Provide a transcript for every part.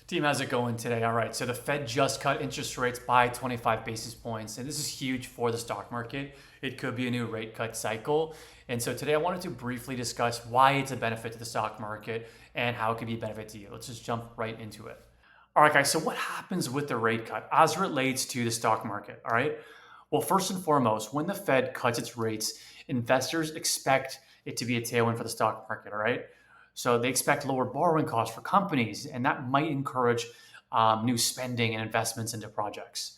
Team, how's it going today? All right, so the Fed just cut interest rates by 25 basis points, and this is huge for the stock market. It could be a new rate cut cycle. And so today I wanted to briefly discuss why it's a benefit to the stock market and how it could be a benefit to you. Let's just jump right into it. All right, guys, so what happens with the rate cut as it relates to the stock market? All right, well, first and foremost, when the Fed cuts its rates, investors expect it to be a tailwind for the stock market. All right, so they expect lower borrowing costs for companies, and that might encourage new spending and investments into projects.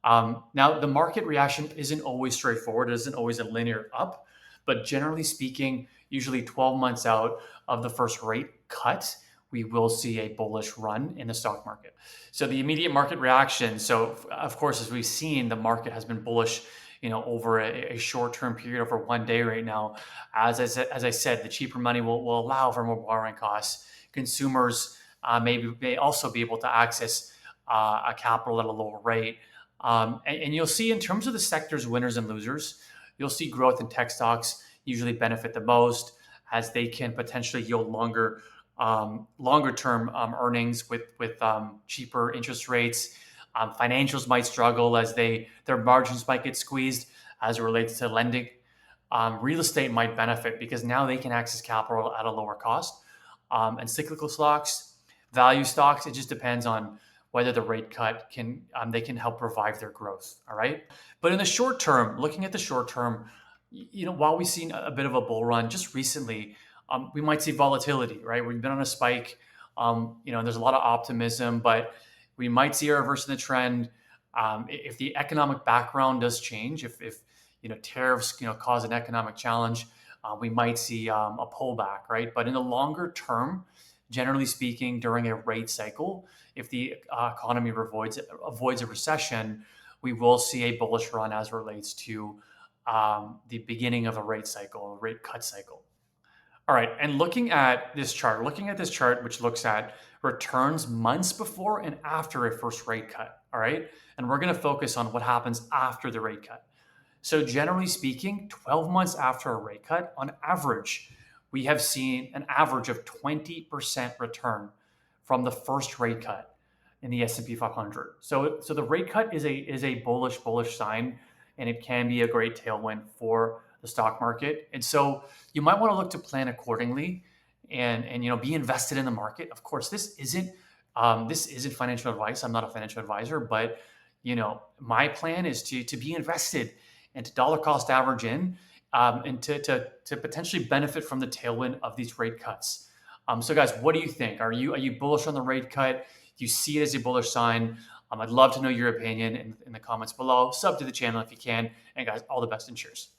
Now, the market reaction isn't always straightforward. It isn't always a linear up, but generally speaking, usually 12 months out of the first rate cut, we will see a bullish run in the stock market. So the immediate market reaction. So of course, as we've seen, the market has been bullish, over a short-term period, over one day right now. As I said, the cheaper money will allow for more borrowing costs. Consumers may also be able to access a capital at a lower rate. And you'll see in terms of the sector's winners and losers, you'll see growth in tech stocks usually benefit the most as they can potentially yield longer term earnings with cheaper interest rates. Financials might struggle as their margins might get squeezed as it relates to lending. Real estate might benefit because now they can access capital at a lower cost. And cyclical stocks, value stocks, it just depends on whether the rate cut they can help revive their growth. All right. But in the short term, looking at the short term, while we've seen a bit of a bull run just recently, we might see volatility, right? We've been on a spike, and there's a lot of optimism, but we might see a reverse in the trend. If the economic background does change, if tariffs cause an economic challenge, we might see a pullback, right? But in the longer term, generally speaking, during a rate cycle, if the economy avoids a recession, we will see a bullish run as it relates to the beginning of a rate cycle, a rate cut cycle. All right, and looking at this chart, which looks at returns months before and after a first rate cut. All right, and we're going to focus on what happens after the rate cut. So generally speaking, 12 months after a rate cut, on average, we have seen an average of 20% return from the first rate cut in the S&P 500. So the rate cut is a bullish sign, and it can be a great tailwind for the stock market. And so you might want to look to plan accordingly and be invested in the market. Of course, this isn't financial advice. I'm not a financial advisor, but my plan is to be invested and to dollar cost average in and to potentially benefit from the tailwind of these rate cuts. So guys, what do you think? Are you bullish on the rate cut? Do you see it as a bullish sign? I'd love to know your opinion in the comments below. Sub to the channel if you can. And guys, all the best and cheers.